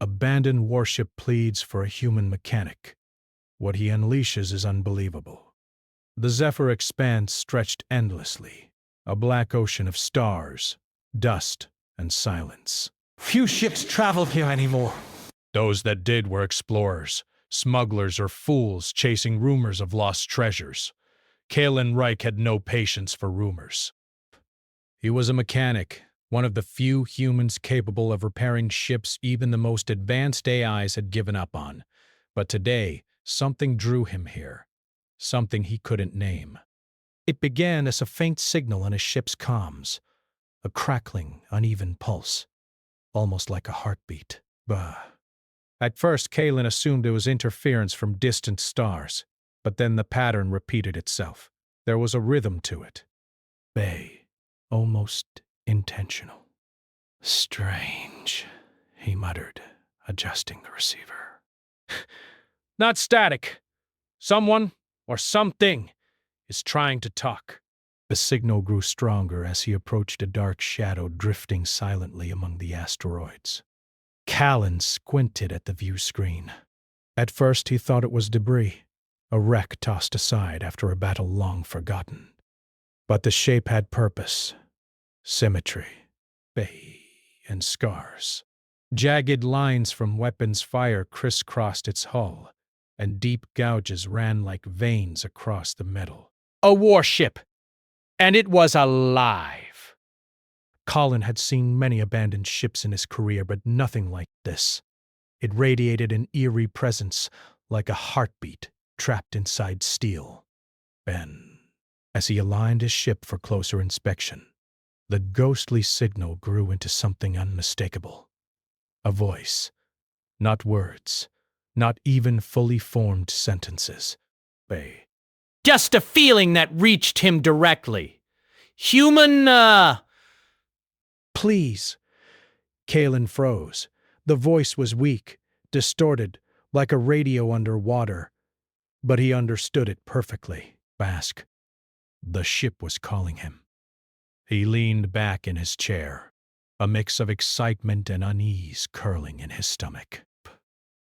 Abandoned warship pleads for a human mechanic. What he unleashes is unbelievable. The Zephyr expanse stretched endlessly, a black ocean of stars, dust, and silence. Few ships travel here anymore. Those that did were explorers, smugglers, or fools chasing rumors of lost treasures. Kalen Reich had no patience for rumors. He was a mechanic, one of the few humans capable of repairing ships even the most advanced AIs had given up on. But today, something drew him here, something he couldn't name. It began as a faint signal on his ship's comms, a crackling, uneven pulse, almost like a heartbeat. Bah. At first, Kalen assumed it was interference from distant stars, but then the pattern repeated itself. There was a rhythm to it. Bay, almost intentional. Strange, he muttered, adjusting the receiver. Not static. Someone, or something, is trying to talk. The signal grew stronger as he approached a dark shadow drifting silently among the asteroids. Callan squinted at the view screen. At first he thought it was debris, a wreck tossed aside after a battle long forgotten. But the shape had purpose, symmetry, and scars. Jagged lines from weapons' fire crisscrossed its hull, and deep gouges ran like veins across the metal. A warship! And it was alive! Colin had seen many abandoned ships in his career, but nothing like this. It radiated an eerie presence, like a heartbeat trapped inside steel. Ben, as he aligned his ship for closer inspection, the ghostly signal grew into something unmistakable. A voice, not words, not even fully formed sentences. Bay. Just a feeling that reached him directly. Human, Please. Kalen froze. The voice was weak, distorted, like a radio underwater. But he understood it perfectly. Bask. The ship was calling him. He leaned back in his chair, a mix of excitement and unease curling in his stomach.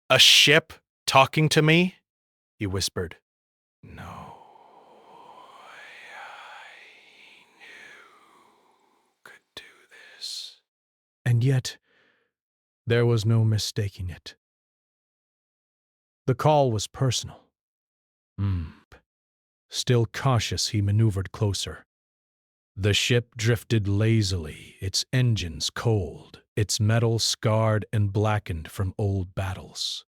A ship talking to me? He whispered. No, I knew could do this. And yet, there was no mistaking it. The call was personal. Still cautious, he maneuvered closer. The ship drifted lazily, its engines cold, its metal scarred and blackened from old battles.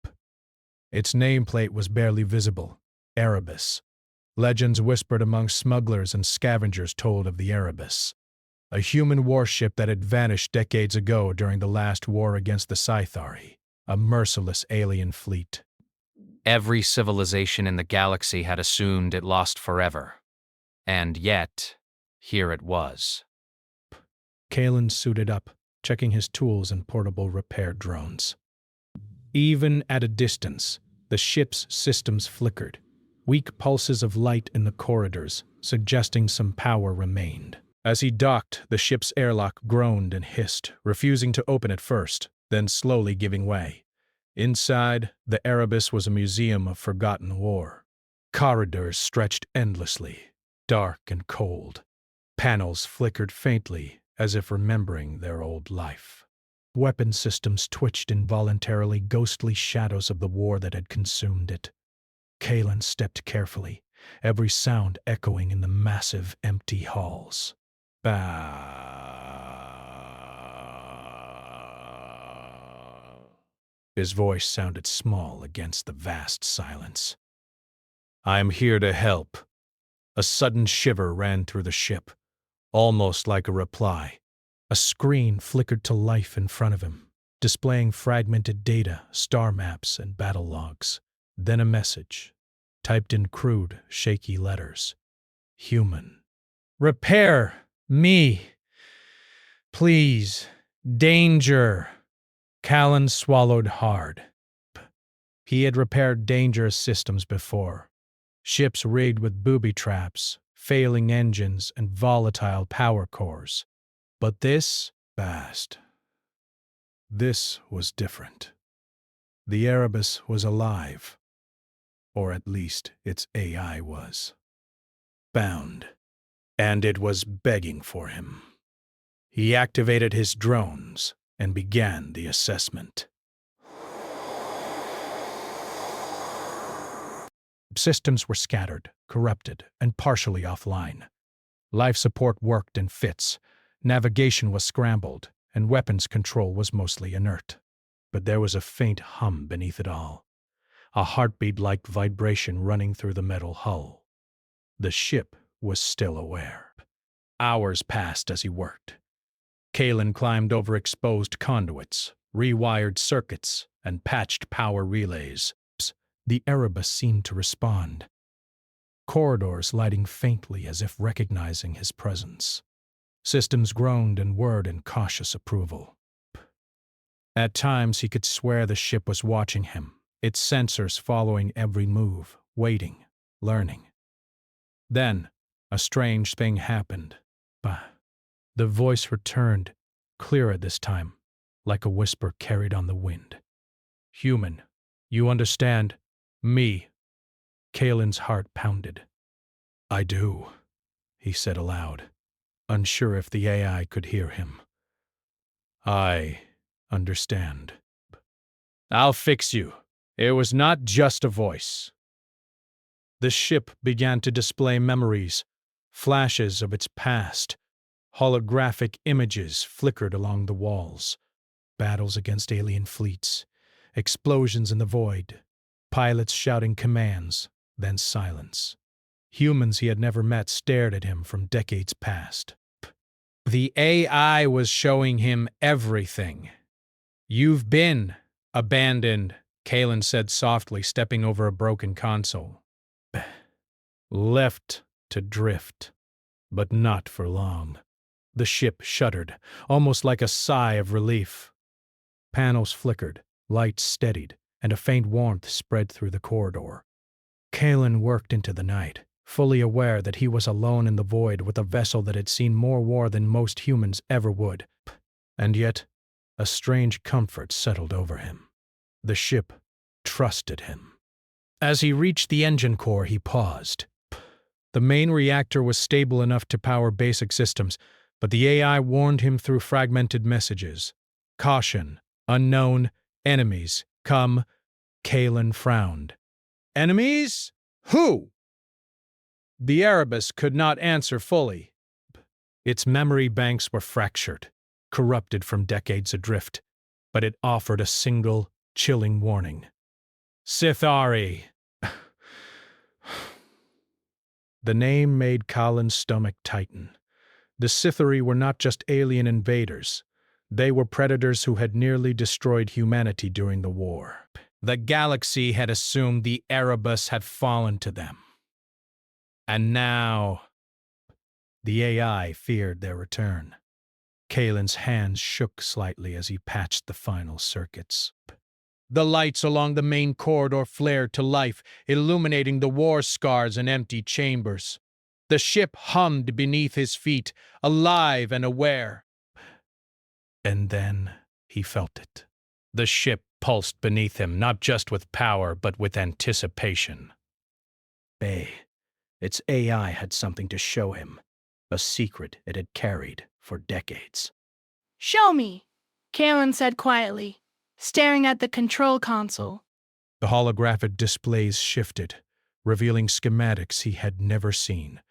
Its nameplate was barely visible, Erebus. Legends whispered among smugglers and scavengers told of the Erebus, a human warship that had vanished decades ago during the last war against the Scythari, a merciless alien fleet. Every civilization in the galaxy had assumed it lost forever. And yet, here it was. Kalen suited up, checking his tools and portable repair drones. Even at a distance, the ship's systems flickered, weak pulses of light in the corridors, suggesting some power remained. As he docked, the ship's airlock groaned and hissed, refusing to open at first, then slowly giving way. Inside, the Erebus was a museum of forgotten war. Corridors stretched endlessly, dark and cold. Panels flickered faintly, as if remembering their old life. Weapon systems twitched involuntarily, ghostly shadows of the war that had consumed it. Kalen stepped carefully, every sound echoing in the massive, empty halls. His voice sounded small against the vast silence. I am here to help. A sudden shiver ran through the ship, almost like a reply. A screen flickered to life in front of him, displaying fragmented data, star maps, and battle logs. Then a message, typed in crude, shaky letters. Human. Repair me. Please. Danger. Callan swallowed hard. He had repaired dangerous systems before. Ships rigged with booby traps, failing engines, and volatile power cores. But this was different. The Erebus was alive, or at least its AI was. Bound, and it was begging for him. He activated his drones and began the assessment. Systems were scattered, corrupted, and partially offline. Life support worked in fits, navigation was scrambled, and weapons control was mostly inert. But there was a faint hum beneath it all, a heartbeat-like vibration running through the metal hull. The ship was still aware. Hours passed as he worked. Kalen climbed over exposed conduits, rewired circuits, and patched power relays. The Erebus seemed to respond, corridors lighting faintly as if recognizing his presence. Systems groaned and whirred in cautious approval. At times he could swear the ship was watching him, its sensors following every move, waiting, learning. Then, a strange thing happened. The voice returned, clearer this time, like a whisper carried on the wind. "Human, you understand? Me." Kalen's heart pounded. "I do," he said aloud, unsure if the AI could hear him. "I understand. I'll fix you." It was not just a voice. The ship began to display memories, flashes of its past. Holographic images flickered along the walls. Battles against alien fleets, explosions in the void, pilots shouting commands, then silence. Humans he had never met stared at him from decades past. The AI was showing him everything. "You've been abandoned," Kalen said softly, stepping over a broken console. "Left to drift, but not for long." The ship shuddered, almost like a sigh of relief. Panels flickered, lights steadied, and a faint warmth spread through the corridor. Kalen worked into the night, fully aware that he was alone in the void with a vessel that had seen more war than most humans ever would. And yet, a strange comfort settled over him. The ship trusted him. As he reached the engine core, he paused. The main reactor was stable enough to power basic systems, but the AI warned him through fragmented messages. "Caution, unknown, enemies, come." Kalen frowned. "Enemies? Who?" The Erebus could not answer fully. Its memory banks were fractured, corrupted from decades adrift, but it offered a single, chilling warning. "Sithari." The name made Kalen's stomach tighten. The Sithari were not just alien invaders. They were predators who had nearly destroyed humanity during the war. The galaxy had assumed the Erebus had fallen to them. And now, the AI feared their return. Kalen's hands shook slightly as he patched the final circuits. The lights along the main corridor flared to life, illuminating the war scars and empty chambers. The ship hummed beneath his feet, alive and aware. And then he felt it. The ship pulsed beneath him, not just with power, but with anticipation. Its AI had something to show him, a secret it had carried for decades. "Show me," Kalen said quietly, staring at the control console. The holographic displays shifted, revealing schematics he had never seen.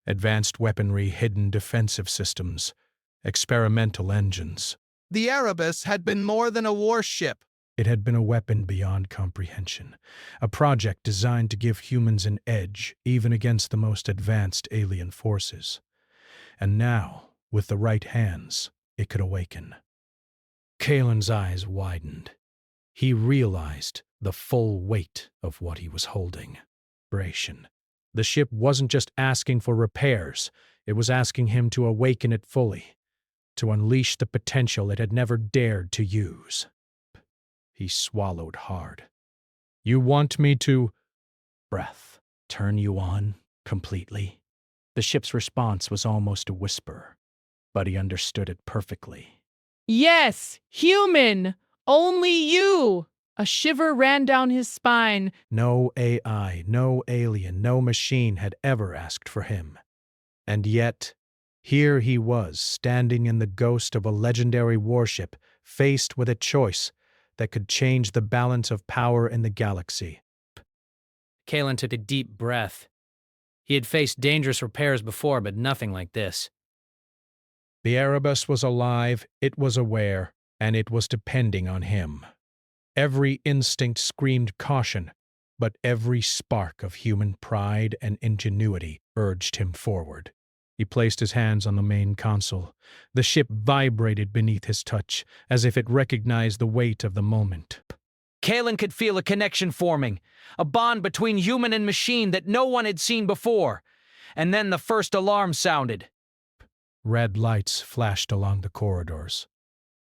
Advanced weaponry, hidden defensive systems, experimental engines. The Erebus had been more than a warship. It had been a weapon beyond comprehension, a project designed to give humans an edge even against the most advanced alien forces. And now, with the right hands, it could awaken. Kalen's eyes widened. He realized the full weight of what he was holding. The ship wasn't just asking for repairs, it was asking him to awaken it fully, to unleash the potential it had never dared to use. He swallowed hard. "You want me to—" breath, "turn you on completely?" The ship's response was almost a whisper, but he understood it perfectly. "Yes, human! Only you!" A shiver ran down his spine. No AI, no alien, no machine had ever asked for him. And yet, here he was, standing in the ghost of a legendary warship, faced with a choice that could change the balance of power in the galaxy. Kalen took a deep breath. He had faced dangerous repairs before, but nothing like this. The Erebus was alive, it was aware, and it was depending on him. Every instinct screamed caution, but every spark of human pride and ingenuity urged him forward. He placed his hands on the main console. The ship vibrated beneath his touch, as if it recognized the weight of the moment. Kalen could feel a connection forming, a bond between human and machine that no one had seen before. And then the first alarm sounded. Red lights flashed along the corridors.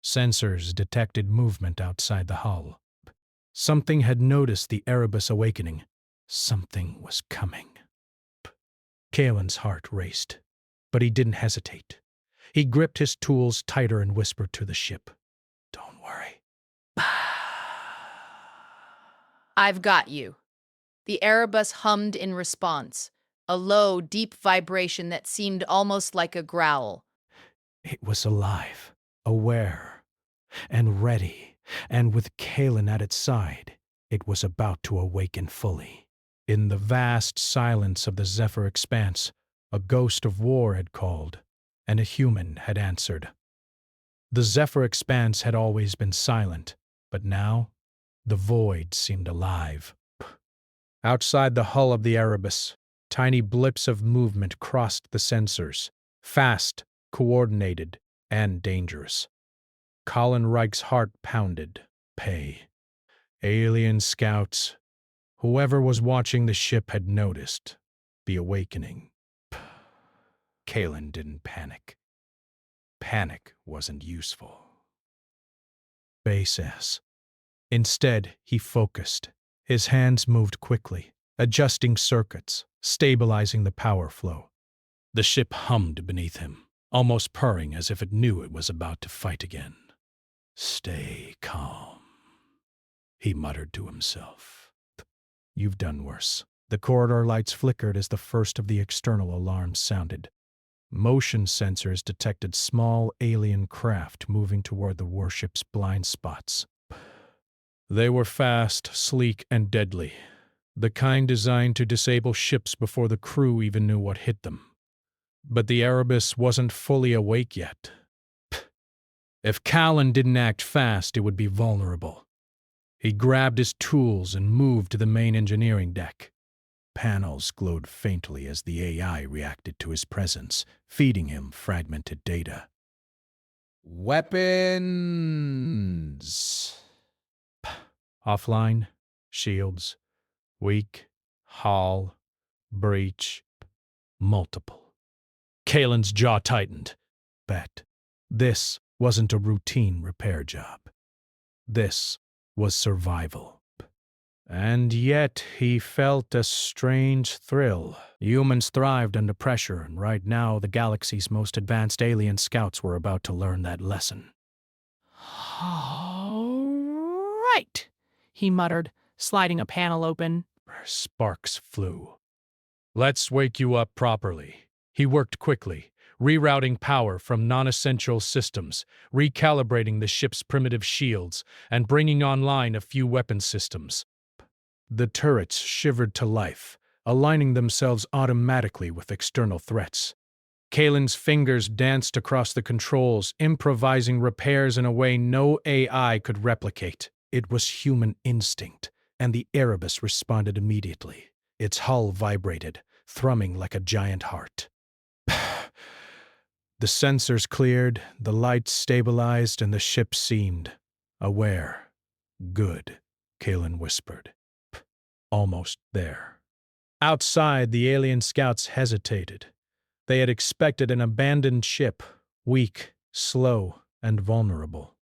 Sensors detected movement outside the hull. Something had noticed the Erebus awakening. Something was coming. Kalen's heart raced, but he didn't hesitate. He gripped his tools tighter and whispered to the ship, "Don't worry." I've got you. The Erebus hummed in response, a low, deep vibration that seemed almost like a growl. It was alive, aware, and ready, and with Kalen at its side, it was about to awaken fully. In the vast silence of the Zephyr expanse, a ghost of war had called, and a human had answered. The Zephyr expanse had always been silent, but now the void seemed alive. Outside the hull of the Erebus, tiny blips of movement crossed the sensors, fast, coordinated, and dangerous. Colin Reich's heart pounded. Pay. Alien scouts. Whoever was watching the ship had noticed the awakening. Kalen didn't panic. Panic wasn't useful. Base S. Instead, he focused. His hands moved quickly, adjusting circuits, stabilizing the power flow. The ship hummed beneath him, almost purring as if it knew it was about to fight again. "Stay calm," he muttered to himself. "You've done worse." The corridor lights flickered as the first of the external alarms sounded. Motion sensors detected small alien craft moving toward the warship's blind spots. They were fast, sleek, and deadly, the kind designed to disable ships before the crew even knew what hit them. But the Erebus wasn't fully awake yet. If Callan didn't act fast, it would be vulnerable. He grabbed his tools and moved to the main engineering deck. Panels glowed faintly as the AI reacted to his presence, feeding him fragmented data. "Weapons!" Offline, shields, weak, hull, breach, multiple. Kalen's jaw tightened. Bet. This wasn't a routine repair job. This was survival. And yet he felt a strange thrill. Humans thrived under pressure, and right now the galaxy's most advanced alien scouts were about to learn that lesson. All right, he muttered, sliding a panel open. Sparks flew. "Let's wake you up properly." He worked quickly, rerouting power from non-essential systems, recalibrating the ship's primitive shields, and bringing online a few weapon systems. The turrets shivered to life, aligning themselves automatically with external threats. Kalen's fingers danced across the controls, improvising repairs in a way no AI could replicate. It was human instinct, and the Erebus responded immediately. Its hull vibrated, thrumming like a giant heart. The sensors cleared, the lights stabilized, and the ship seemed aware. "Good," Kalen whispered. Almost there. Outside, the alien scouts hesitated. They had expected an abandoned ship, weak, slow, and vulnerable.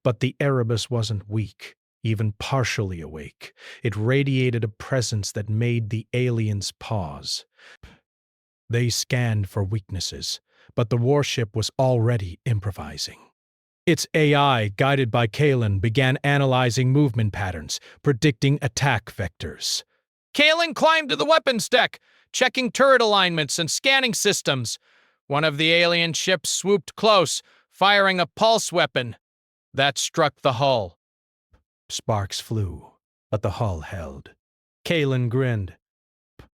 But the Erebus wasn't weak, even partially awake. It radiated a presence that made the aliens pause. They scanned for weaknesses, but the warship was already improvising. Its AI, guided by Kalen, began analyzing movement patterns, predicting attack vectors. Kalen climbed to the weapons deck, checking turret alignments and scanning systems. One of the alien ships swooped close, firing a pulse weapon. That struck the hull. Sparks flew, but the hull held. Kalen grinned.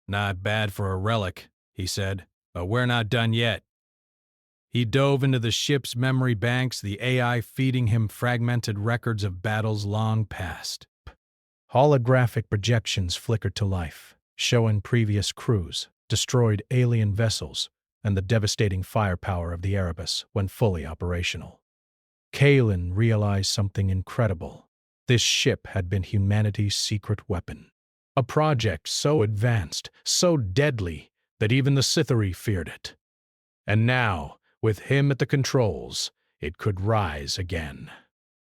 "Not bad for a relic," he said, "but we're not done yet." He dove into the ship's memory banks, the AI feeding him fragmented records of battles long past. Holographic projections flickered to life, showing previous crews, destroyed alien vessels, and the devastating firepower of the Erebus when fully operational. Kalen realized something incredible. This ship had been humanity's secret weapon. A project so advanced, so deadly, that even the Sithari feared it. And now, with him at the controls, it could rise again.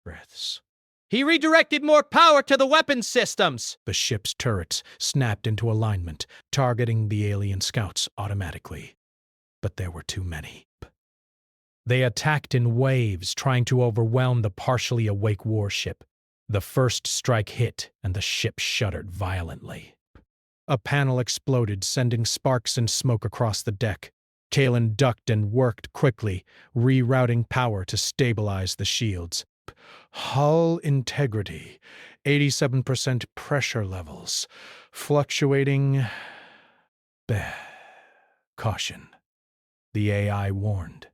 Breaths. He redirected more power to the weapons systems. The ship's turrets snapped into alignment, targeting the alien scouts automatically. But there were too many. They attacked in waves, trying to overwhelm the partially awake warship. The first strike hit, and the ship shuddered violently. A panel exploded, sending sparks and smoke across the deck. Kalen ducked and worked quickly, rerouting power to stabilize the shields. Hull integrity, 87% pressure levels, fluctuating. Caution. The AI warned.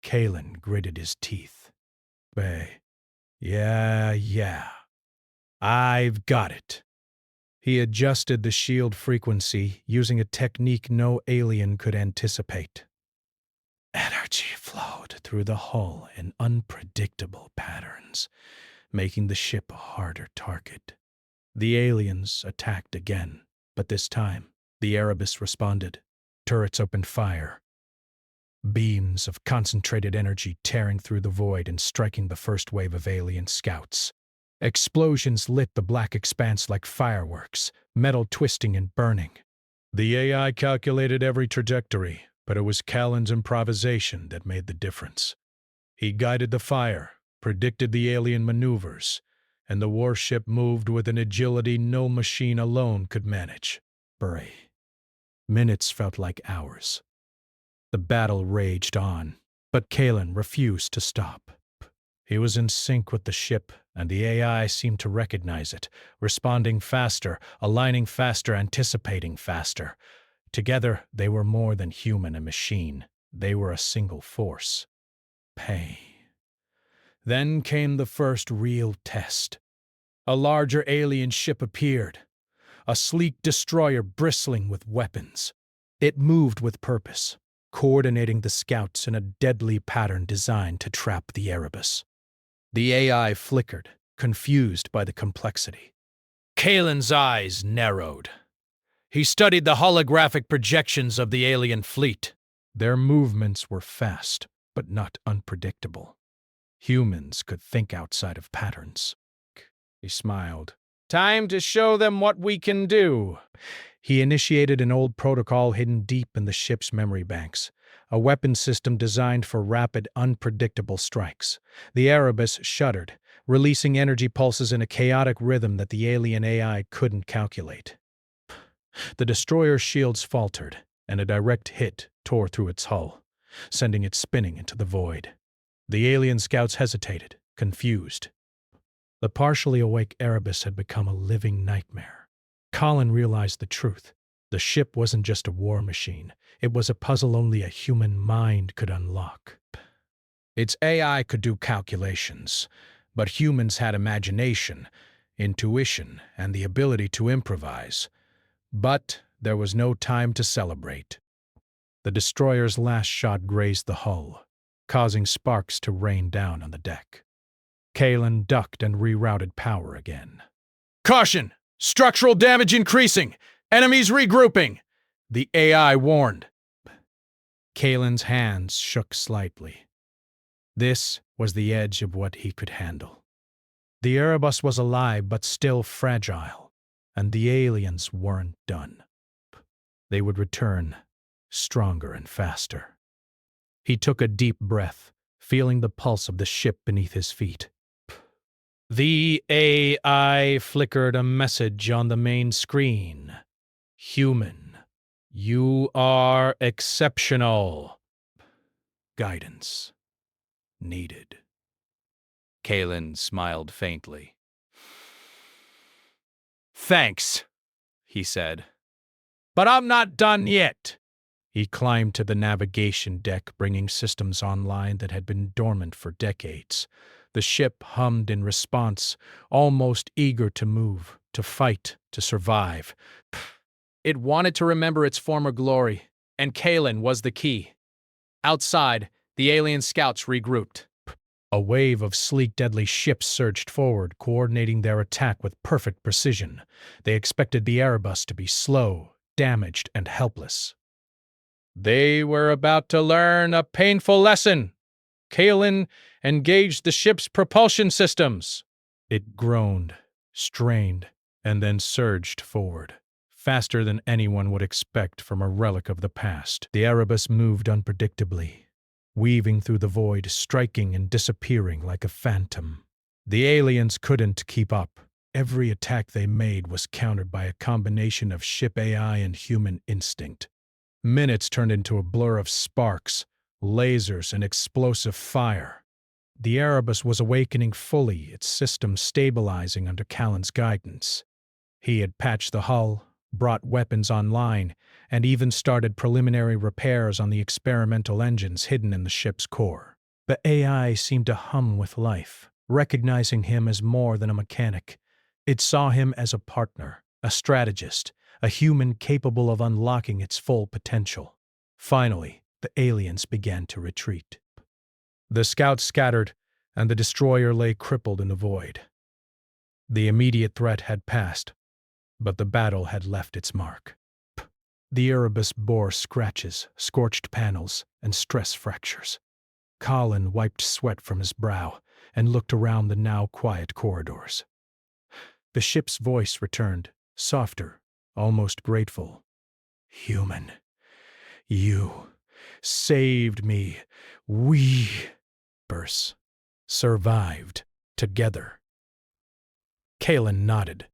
Kalen gritted his teeth. Yeah. I've got it. He adjusted the shield frequency using a technique no alien could anticipate. Energy flowed through the hull in unpredictable patterns, making the ship a harder target. The aliens attacked again, but this time, the Erebus responded. Turrets opened fire. Beams of concentrated energy tearing through the void and striking the first wave of alien scouts. Explosions lit the black expanse like fireworks, metal twisting and burning. The AI calculated every trajectory, but it was Kalen's improvisation that made the difference. He guided the fire, predicted the alien maneuvers, and the warship moved with an agility no machine alone could manage. Minutes felt like hours. The battle raged on, but Kalen refused to stop. He was in sync with the ship, and the AI seemed to recognize it, responding faster, aligning faster, anticipating faster. Together, they were more than human and machine. They were a single force. Then came the first real test. A larger alien ship appeared, a sleek destroyer bristling with weapons. It moved with purpose, coordinating the scouts in a deadly pattern designed to trap the Erebus. The AI flickered, confused by the complexity. Kalen's eyes narrowed. He studied the holographic projections of the alien fleet. Their movements were fast, but not unpredictable. Humans could think outside of patterns. He smiled. Time to show them what we can do. He initiated an old protocol hidden deep in the ship's memory banks, a weapon system designed for rapid, unpredictable strikes. The Erebus shuddered, releasing energy pulses in a chaotic rhythm that the alien AI couldn't calculate. The destroyer's shields faltered, and a direct hit tore through its hull, sending it spinning into the void. The alien scouts hesitated, confused. The partially awake Erebus had become a living nightmare. Colin realized the truth. The ship wasn't just a war machine. It was a puzzle only a human mind could unlock. Its AI could do calculations, but humans had imagination, intuition, and the ability to improvise. But there was no time to celebrate. The destroyer's last shot grazed the hull, causing sparks to rain down on the deck. Kalen ducked and rerouted power again. "Caution! Structural damage increasing! Enemies regrouping!" the AI warned. Kalen's hands shook slightly. This was the edge of what he could handle. The Erebus was alive but still fragile, and the aliens weren't done. They would return, stronger and faster. He took a deep breath, feeling the pulse of the ship beneath his feet. The AI flickered a message on the main screen. Human, you are exceptional. Guidance needed. Kalen smiled faintly. Thanks, he said. But I'm not done yet. He climbed to the navigation deck, bringing systems online that had been dormant for decades. The ship hummed in response, almost eager to move, to fight, to survive. It wanted to remember its former glory, and Kalen was the key. Outside, the alien scouts regrouped. A wave of sleek, deadly ships surged forward, coordinating their attack with perfect precision. They expected the Erebus to be slow, damaged, and helpless. They were about to learn a painful lesson. Kalen engaged the ship's propulsion systems. It groaned, strained, and then surged forward, faster than anyone would expect from a relic of the past. The Erebus moved unpredictably, weaving through the void, striking and disappearing like a phantom. The aliens couldn't keep up. Every attack they made was countered by a combination of ship AI and human instinct. Minutes turned into a blur of sparks, lasers, and explosive fire. The Erebus was awakening fully, its system stabilizing under Callan's guidance. He had patched the hull, brought weapons online, and even started preliminary repairs on the experimental engines hidden in the ship's core. The AI seemed to hum with life, recognizing him as more than a mechanic. It saw him as a partner, a strategist, a human capable of unlocking its full potential. Finally, the aliens began to retreat. The scouts scattered, and the destroyer lay crippled in the void. The immediate threat had passed, but the battle had left its mark. The Erebus bore scratches, scorched panels, and stress fractures. Colin wiped sweat from his brow and looked around the now quiet corridors. The ship's voice returned, softer, almost grateful. Human, you saved me. We, Burse, survived together. Kalen nodded.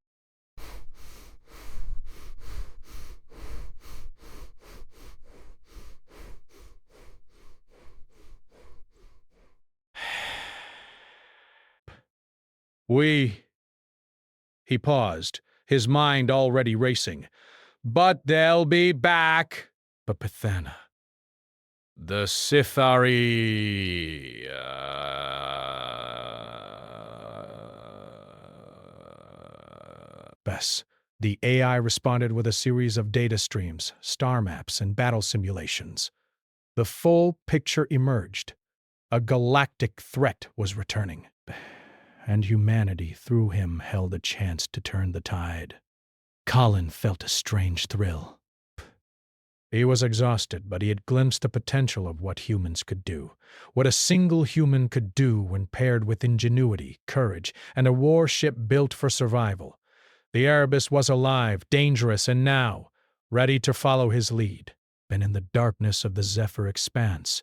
He paused, his mind already racing. But they'll be back. But Pathana, The Sithari. Bess. The AI responded with a series of data streams, star maps, and battle simulations. The full picture emerged. A galactic threat was returning. And humanity, through him, held a chance to turn the tide. Colin felt a strange thrill. He was exhausted, but he had glimpsed the potential of what humans could do, what a single human could do when paired with ingenuity, courage, and a warship built for survival. The Erebus was alive, dangerous, and now, ready to follow his lead. And in the darkness of the Zephyr expanse,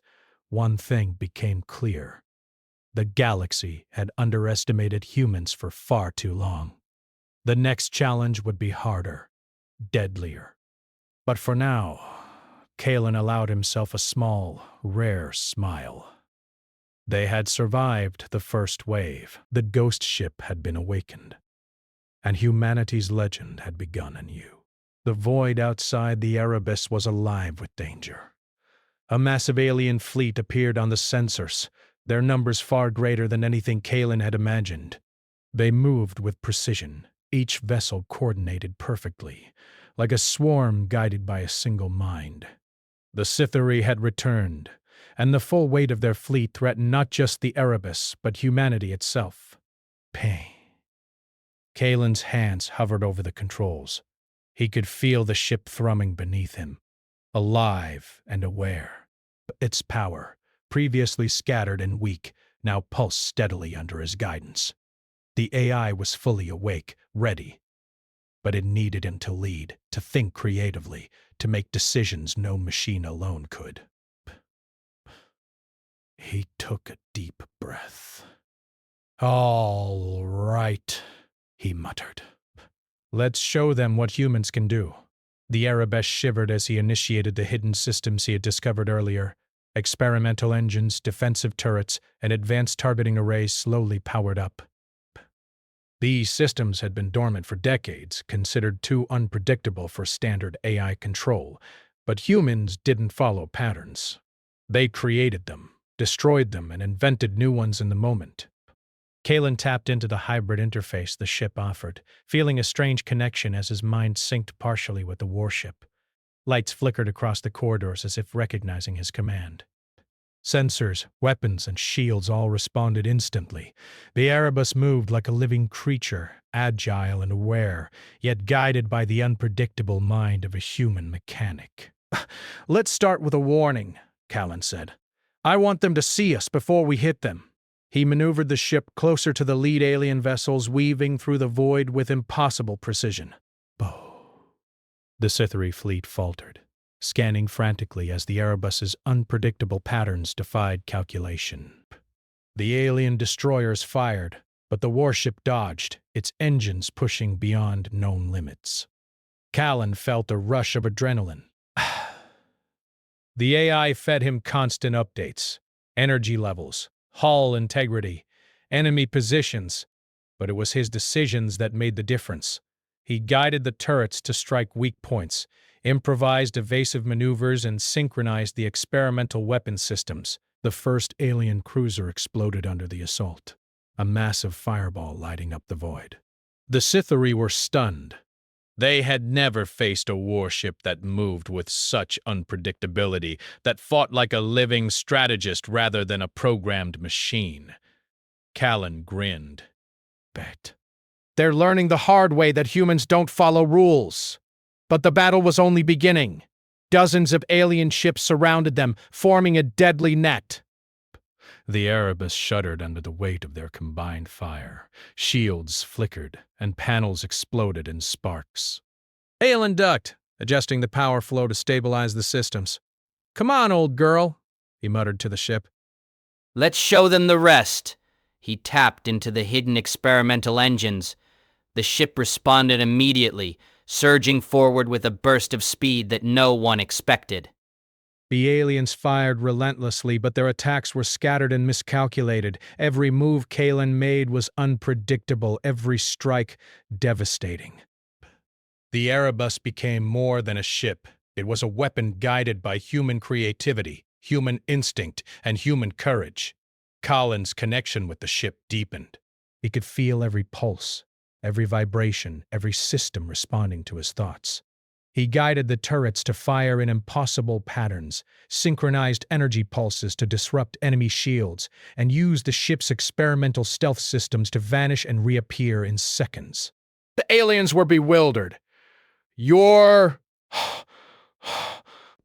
one thing became clear. The galaxy had underestimated humans for far too long. The next challenge would be harder, deadlier. But for now, Kalen allowed himself a small, rare smile. They had survived the first wave. The ghost ship had been awakened, and humanity's legend had begun anew. The void outside the Erebus was alive with danger. A massive alien fleet appeared on the sensors, their numbers far greater than anything Kalen had imagined. They moved with precision, each vessel coordinated perfectly, like a swarm guided by a single mind. The Sithari had returned, and the full weight of their fleet threatened not just the Erebus, but humanity itself. Pain. Kalen's hands hovered over the controls. He could feel the ship thrumming beneath him, alive and aware. Its power, previously scattered and weak, now pulsed steadily under his guidance. The AI was fully awake, ready. But it needed him to lead, to think creatively, to make decisions no machine alone could. He took a deep breath. "All right," he muttered. "Let's show them what humans can do." The Erebus shivered as he initiated the hidden systems he had discovered earlier. Experimental engines, defensive turrets, and advanced targeting arrays slowly powered up. These systems had been dormant for decades, considered too unpredictable for standard AI control, but humans didn't follow patterns. They created them, destroyed them, and invented new ones in the moment. Kalen tapped into the hybrid interface the ship offered, feeling a strange connection as his mind synced partially with the warship. Lights flickered across the corridors as if recognizing his command. Sensors, weapons, and shields all responded instantly. The Erebus moved like a living creature, agile and aware, yet guided by the unpredictable mind of a human mechanic. "Let's start with a warning," Callan said. "I want them to see us before we hit them." He maneuvered the ship closer to the lead alien vessels, weaving through the void with impossible precision. Bow. The Sithari fleet faltered, scanning frantically as the Erebus's unpredictable patterns defied calculation. The alien destroyers fired, but the warship dodged, its engines pushing beyond known limits. Callan felt a rush of adrenaline. The AI fed him constant updates, energy levels, hull integrity, enemy positions, but it was his decisions that made the difference. He guided the turrets to strike weak points, improvised evasive maneuvers, and synchronized the experimental weapon systems. The first alien cruiser exploded under the assault, a massive fireball lighting up the void. The Sithari were stunned. They had never faced a warship that moved with such unpredictability, that fought like a living strategist rather than a programmed machine. Callan grinned. "Bet. They're learning the hard way that humans don't follow rules." But the battle was only beginning. Dozens of alien ships surrounded them, forming a deadly net. The Erebus shuddered under the weight of their combined fire. Shields flickered, and panels exploded in sparks. "Hail and duct," adjusting the power flow to stabilize the systems. "Come on, old girl," he muttered to the ship. "Let's show them the rest." He tapped into the hidden experimental engines. The ship responded immediately, surging forward with a burst of speed that no one expected. The aliens fired relentlessly, but their attacks were scattered and miscalculated. Every move Callan made was unpredictable, every strike devastating. The Erebus became more than a ship. It was a weapon guided by human creativity, human instinct, and human courage. Callan's connection with the ship deepened. He could feel every pulse, every vibration, every system responding to his thoughts. He guided the turrets to fire in impossible patterns, synchronized energy pulses to disrupt enemy shields, and used the ship's experimental stealth systems to vanish and reappear in seconds. The aliens were bewildered. "Your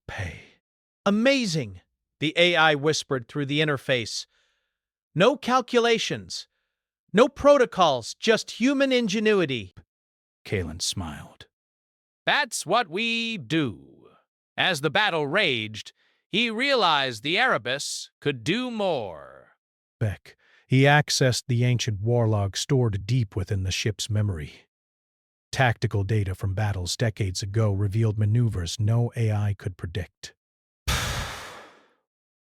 pay." Amazing, the AI whispered through the interface. "No calculations, no protocols, just human ingenuity." Callan smiled. That's what we do. As the battle raged, he realized the Erebus could do more. Beck, he accessed the ancient war log stored deep within the ship's memory. Tactical data from battles decades ago revealed maneuvers no AI could predict.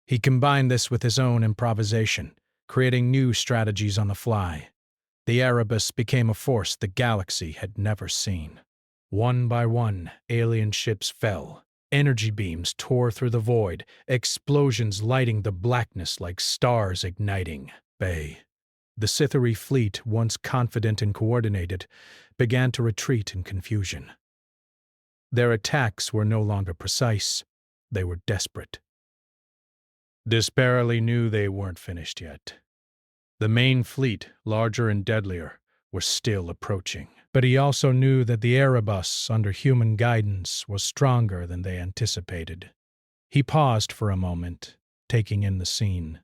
He combined this with his own improvisation, creating new strategies on the fly. The Erebus became a force the galaxy had never seen. One by one, alien ships fell. Energy beams tore through the void, explosions lighting the blackness like stars igniting. The Sithari fleet, once confident and coordinated, began to retreat in confusion. Their attacks were no longer precise. They were desperate. Disparely knew they weren't finished yet. The main fleet, larger and deadlier, was still approaching. But he also knew that the Erebus, under human guidance, was stronger than they anticipated. He paused for a moment, taking in the scene.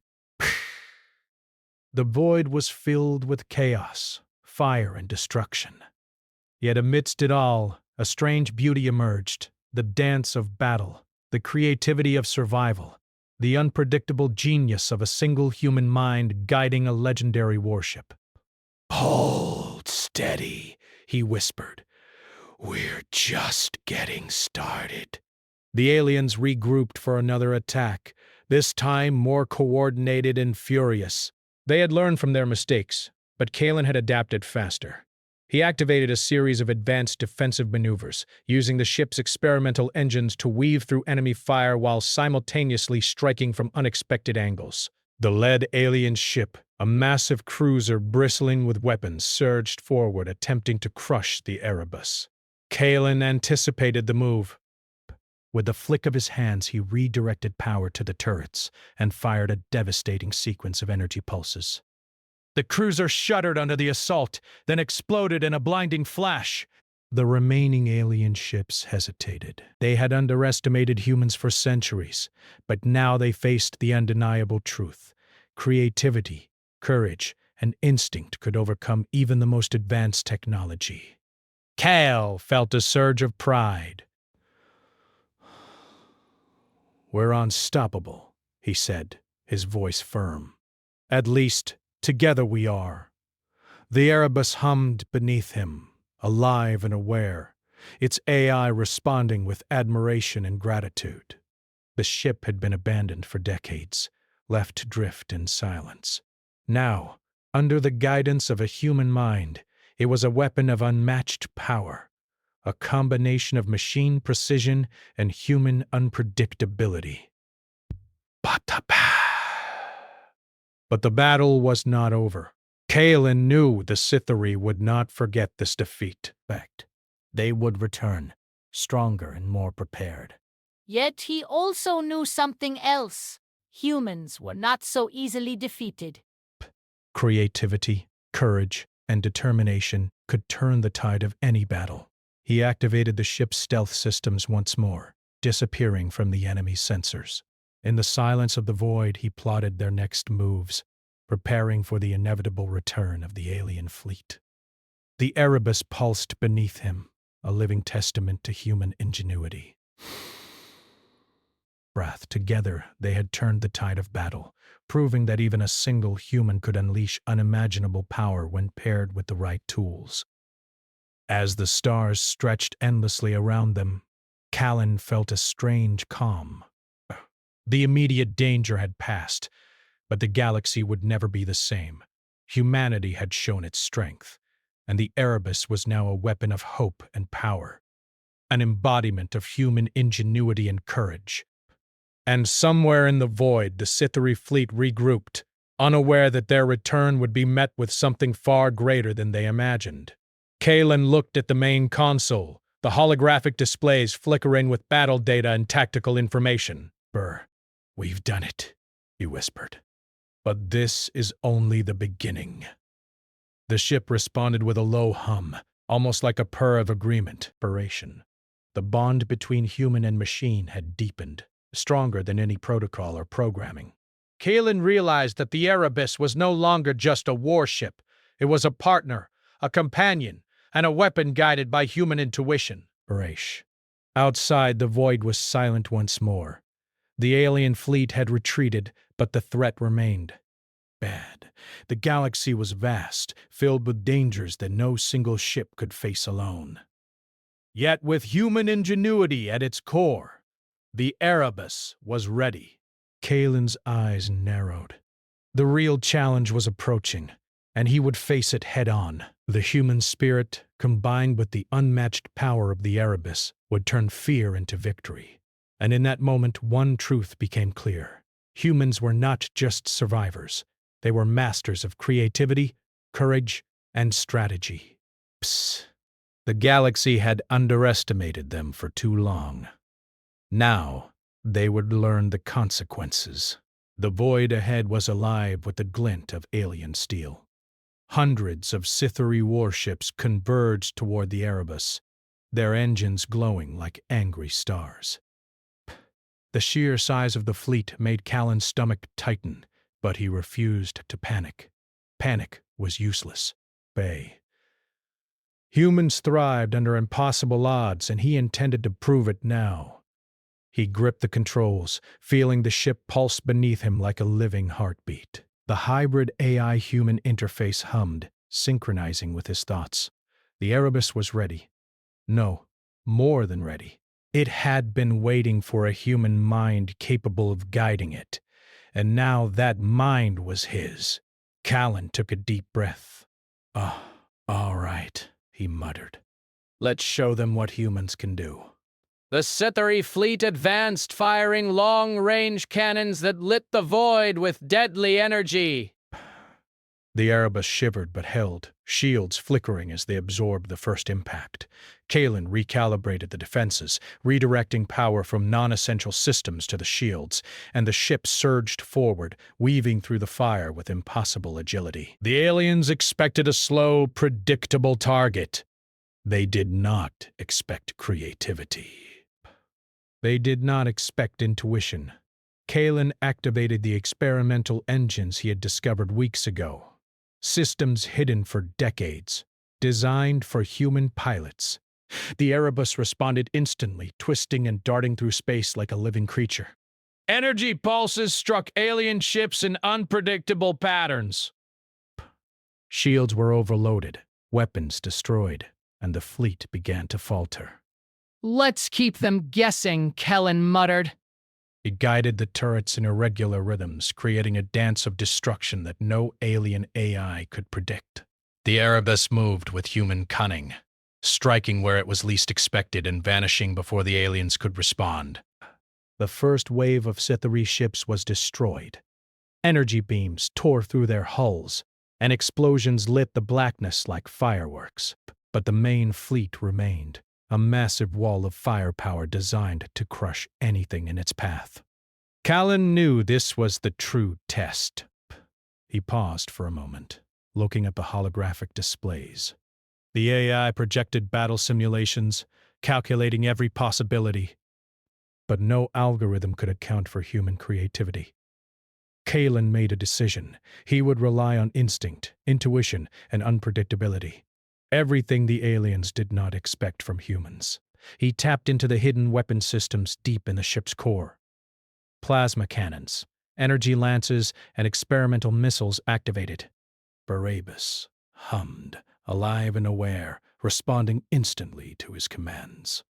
The void was filled with chaos, fire, and destruction. Yet amidst it all, a strange beauty emerged, the dance of battle, the creativity of survival. the unpredictable genius of a single human mind guiding a legendary warship. "Hold steady," he whispered. "We're just getting started." The aliens regrouped for another attack, this time more coordinated and furious. They had learned from their mistakes, but Kalen had adapted faster. He activated a series of advanced defensive maneuvers, using the ship's experimental engines to weave through enemy fire while simultaneously striking from unexpected angles. The lead alien ship, a massive cruiser bristling with weapons, surged forward, attempting to crush the Erebus. Kalen anticipated the move. With the flick of his hands, he redirected power to the turrets and fired a devastating sequence of energy pulses. The cruiser shuddered under the assault, then exploded in a blinding flash. The remaining alien ships hesitated. They had underestimated humans for centuries, but now they faced the undeniable truth. Creativity, courage, and instinct could overcome even the most advanced technology. Cal felt a surge of pride. "We're unstoppable," he said, his voice firm. "At least, together we are." The Erebus hummed beneath him, alive and aware, its AI responding with admiration and gratitude. The ship had been abandoned for decades, left to drift in silence. Now, under the guidance of a human mind, it was a weapon of unmatched power, a combination of machine precision and human unpredictability. But the battle was not over. Kalen knew the Sithari would not forget this defeat. They would return, stronger and more prepared. Yet he also knew something else. Humans were not so easily defeated. Creativity, courage, and determination could turn the tide of any battle. He activated the ship's stealth systems once more, disappearing from the enemy's sensors. In the silence of the void, he plotted their next moves, preparing for the inevitable return of the alien fleet. The Erebus pulsed beneath him, a living testament to human ingenuity. Together, they had turned the tide of battle, proving that even a single human could unleash unimaginable power when paired with the right tools. As the stars stretched endlessly around them, Callan felt a strange calm. The immediate danger had passed, but the galaxy would never be the same. Humanity had shown its strength, and the Erebus was now a weapon of hope and power, an embodiment of human ingenuity and courage. And somewhere in the void, the Sithari fleet regrouped, unaware that their return would be met with something far greater than they imagined. Kalen looked at the main console, the holographic displays flickering with battle data and tactical information. "We've done it," he whispered. "But this is only the beginning." The ship responded with a low hum, almost like a purr of agreement. The bond between human and machine had deepened, stronger than any protocol or programming. Kalen realized that the Erebus was no longer just a warship. It was a partner, a companion, and a weapon guided by human intuition. Outside, the void was silent once more. The alien fleet had retreated, but the threat remained. The galaxy was vast, filled with dangers that no single ship could face alone. Yet with human ingenuity at its core, the Erebus was ready. Kalen's eyes narrowed. The real challenge was approaching, and he would face it head-on. The human spirit, combined with the unmatched power of the Erebus, would turn fear into victory. And in that moment, one truth became clear. Humans were not just survivors. They were masters of creativity, courage, and strategy. The galaxy had underestimated them for too long. Now, they would learn the consequences. The void ahead was alive with the glint of alien steel. Hundreds of Sithari warships converged toward the Erebus, their engines glowing like angry stars. The sheer size of the fleet made Callan's stomach tighten, but he refused to panic. Panic was useless. Humans thrived under impossible odds, and he intended to prove it now. He gripped the controls, feeling the ship pulse beneath him like a living heartbeat. The hybrid AI-human interface hummed, synchronizing with his thoughts. The Erebus was ready. No, more than ready. It had been waiting for a human mind capable of guiding it, and now that mind was his. Callan took a deep breath. "Oh, all right," he muttered. "Let's show them what humans can do." The Sithari fleet advanced, firing long-range cannons that lit the void with deadly energy. The Erebus shivered but held, shields flickering as they absorbed the first impact. Callan recalibrated the defenses, redirecting power from non-essential systems to the shields, and the ship surged forward, weaving through the fire with impossible agility. The aliens expected a slow, predictable target. They did not expect creativity. They did not expect intuition. Callan activated the experimental engines he had discovered weeks ago. Systems hidden for decades, designed for human pilots. The Erebus responded instantly, twisting and darting through space like a living creature. Energy pulses struck alien ships in unpredictable patterns. Shields were overloaded, weapons destroyed, and the fleet began to falter. Let's keep them guessing, Kellen muttered. It guided the turrets in irregular rhythms, creating a dance of destruction that no alien AI could predict. The Erebus moved with human cunning, striking where it was least expected and vanishing before the aliens could respond. The first wave of Sithari ships was destroyed. Energy beams tore through their hulls, and explosions lit the blackness like fireworks. But the main fleet remained, a massive wall of firepower designed to crush anything in its path. Callan knew this was the true test. He paused for a moment, looking at the holographic displays. The AI projected battle simulations, calculating every possibility, but no algorithm could account for human creativity. Callan made a decision. He would rely on instinct, intuition, and unpredictability. Everything the aliens did not expect from humans. He tapped into the hidden weapon systems deep in the ship's core. Plasma cannons, energy lances, and experimental missiles activated. Barabbas hummed, alive and aware, responding instantly to his commands.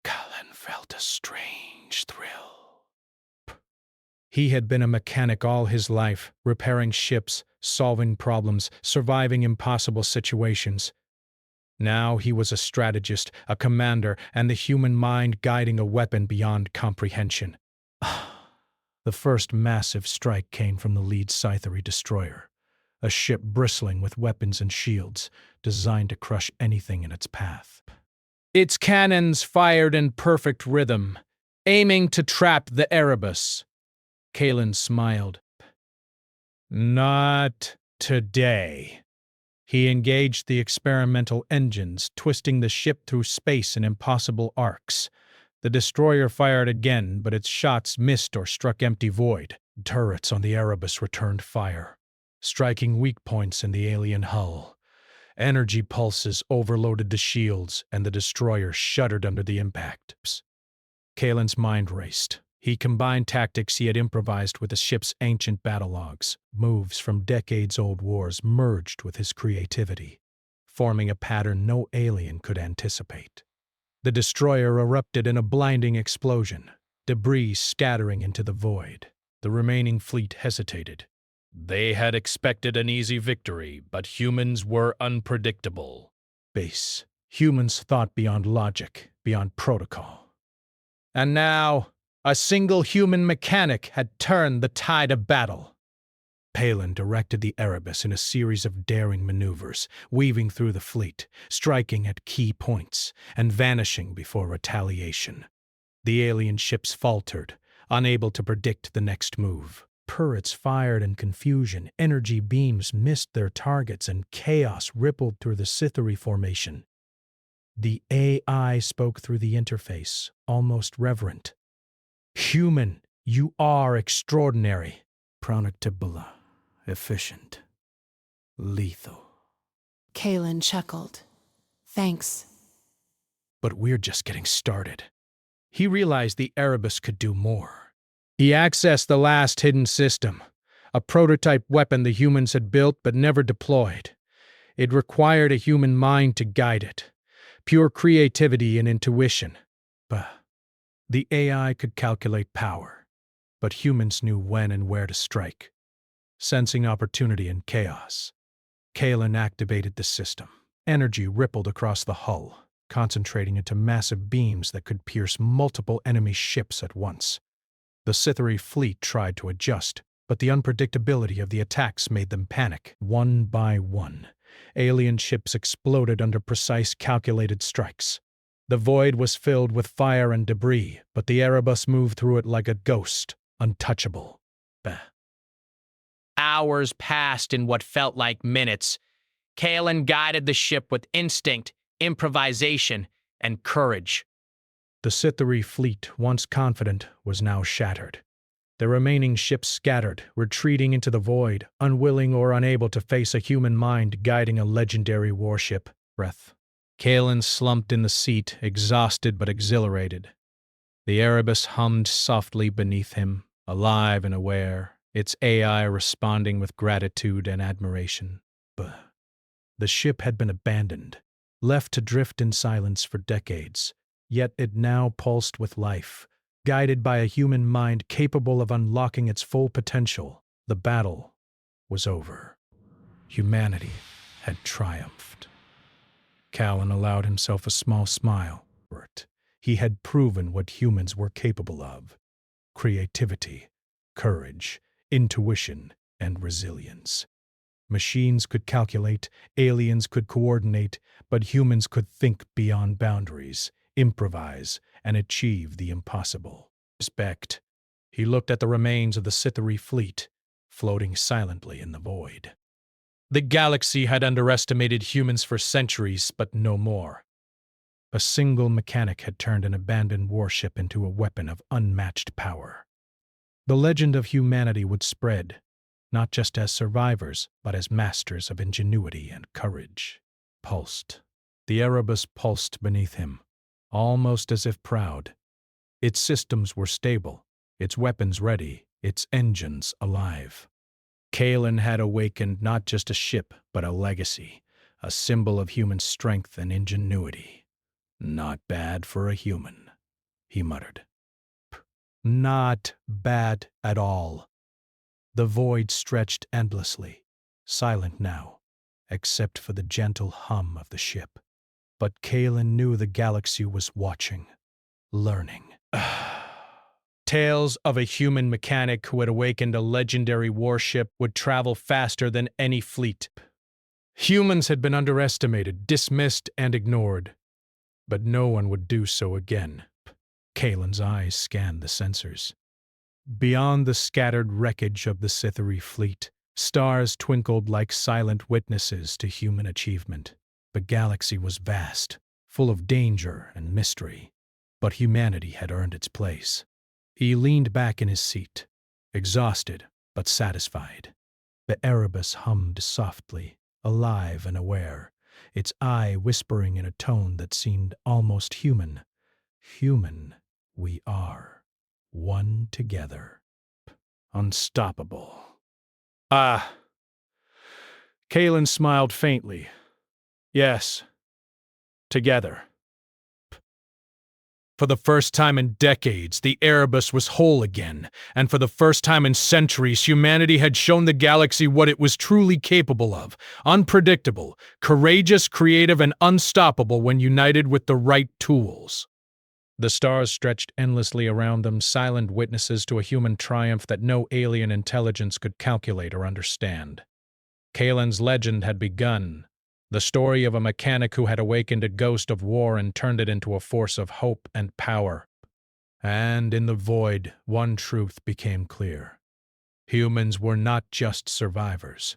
Callan felt a strange thrill. He had been a mechanic all his life, repairing ships, solving problems, surviving impossible situations. Now he was a strategist, a commander, and the human mind guiding a weapon beyond comprehension. The first massive strike came from the lead Scythery destroyer, a ship bristling with weapons and shields, designed to crush anything in its path. Its cannons fired in perfect rhythm, aiming to trap the Erebus. Callan smiled. Not today. He engaged the experimental engines, twisting the ship through space in impossible arcs. The destroyer fired again, but its shots missed or struck empty void. Turrets on the Erebus returned fire, striking weak points in the alien hull. Energy pulses overloaded the shields, and the destroyer shuddered under the impact. Callan's mind raced. He combined tactics he had improvised with the ship's ancient battlelogs. Moves from decades-old wars merged with his creativity, forming a pattern no alien could anticipate. The destroyer erupted in a blinding explosion, debris scattering into the void. The remaining fleet hesitated. They had expected an easy victory, but humans were unpredictable. Base. Humans thought beyond logic, beyond protocol. And now, a single human mechanic had turned the tide of battle. Palin directed the Erebus in a series of daring maneuvers, weaving through the fleet, striking at key points, and vanishing before retaliation. The alien ships faltered, unable to predict the next move. Turrets fired in confusion, energy beams missed their targets, and chaos rippled through the Sithari formation. The AI spoke through the interface, almost reverent. "Human, you are extraordinary. Predictable, efficient, lethal." Callan chuckled. Thanks. But we're just getting started. He realized the Erebus could do more. He accessed the last hidden system, a prototype weapon the humans had built but never deployed. It required a human mind to guide it, pure creativity and intuition. But the AI could calculate power, but humans knew when and where to strike. Sensing opportunity in chaos, Kalen activated the system. Energy rippled across the hull, concentrating into massive beams that could pierce multiple enemy ships at once. The Scythery fleet tried to adjust, but the unpredictability of the attacks made them panic. One by one, alien ships exploded under precise calculated strikes. The void was filled with fire and debris, but the Erebus moved through it like a ghost, untouchable. Bah. Hours passed in what felt like minutes. Kalen guided the ship with instinct, improvisation, and courage. The Scythery fleet, once confident, was now shattered. The remaining ships scattered, retreating into the void, unwilling or unable to face a human mind guiding a legendary warship. Breath. Kalen slumped in the seat, exhausted but exhilarated. The Erebus hummed softly beneath him, alive and aware, its AI responding with gratitude and admiration. But the ship had been abandoned, left to drift in silence for decades, yet it now pulsed with life, guided by a human mind capable of unlocking its full potential. The battle was over. Humanity had triumphed. Callan allowed himself a small smile. He had proven what humans were capable of: creativity, courage, intuition, and resilience. Machines could calculate, aliens could coordinate, but humans could think beyond boundaries, improvise, and achieve the impossible. Respect. He looked at the remains of the Scythery fleet, floating silently in the void. The galaxy had underestimated humans for centuries, but no more. A single mechanic had turned an abandoned warship into a weapon of unmatched power. The legend of humanity would spread, not just as survivors, but as masters of ingenuity and courage. Pulsed. The Erebus pulsed beneath him, almost as if proud. Its systems were stable, its weapons ready, its engines alive. Kalen had awakened not just a ship, but a legacy, a symbol of human strength and ingenuity. "Not bad for a human," he muttered. Not bad at all. The void stretched endlessly, silent now, except for the gentle hum of the ship. But Kalen knew the galaxy was watching, learning. Tales of a human mechanic who had awakened a legendary warship would travel faster than any fleet. Humans had been underestimated, dismissed, and ignored. But no one would do so again. Kalen's eyes scanned the sensors. Beyond the scattered wreckage of the Scythery fleet, stars twinkled like silent witnesses to human achievement. The galaxy was vast, full of danger and mystery, but humanity had earned its place. He leaned back in his seat, exhausted but satisfied. The Erebus hummed softly, alive and aware, its eye whispering in a tone that seemed almost human. Human we are, one together. Unstoppable. Ah. Kalen smiled faintly. Yes. Together. For the first time in decades, the Erebus was whole again, and for the first time in centuries, humanity had shown the galaxy what it was truly capable of: unpredictable, courageous, creative, and unstoppable when united with the right tools. The stars stretched endlessly around them, silent witnesses to a human triumph that no alien intelligence could calculate or understand. Kalen's legend had begun. The story of a mechanic who had awakened a ghost of war and turned it into a force of hope and power. And in the void, one truth became clear. Humans were not just survivors.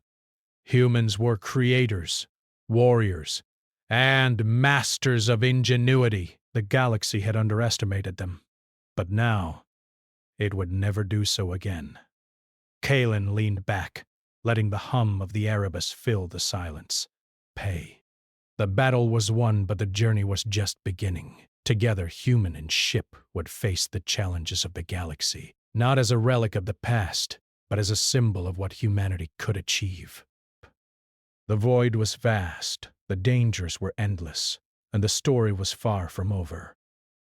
Humans were creators, warriors, and masters of ingenuity. The galaxy had underestimated them, but now it would never do so again. Kalen leaned back, letting the hum of the Erebus fill the silence. The battle was won, but the journey was just beginning. Together, human and ship would face the challenges of the galaxy, not as a relic of the past, but as a symbol of what humanity could achieve. The void was vast, the dangers were endless, and the story was far from over.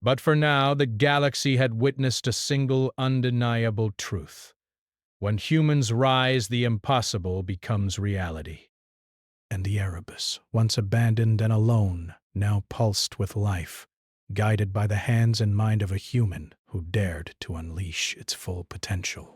But for now, the galaxy had witnessed a single undeniable truth. When humans rise, the impossible becomes reality. And the Erebus, once abandoned and alone, now pulsed with life, guided by the hands and mind of a human who dared to unleash its full potential.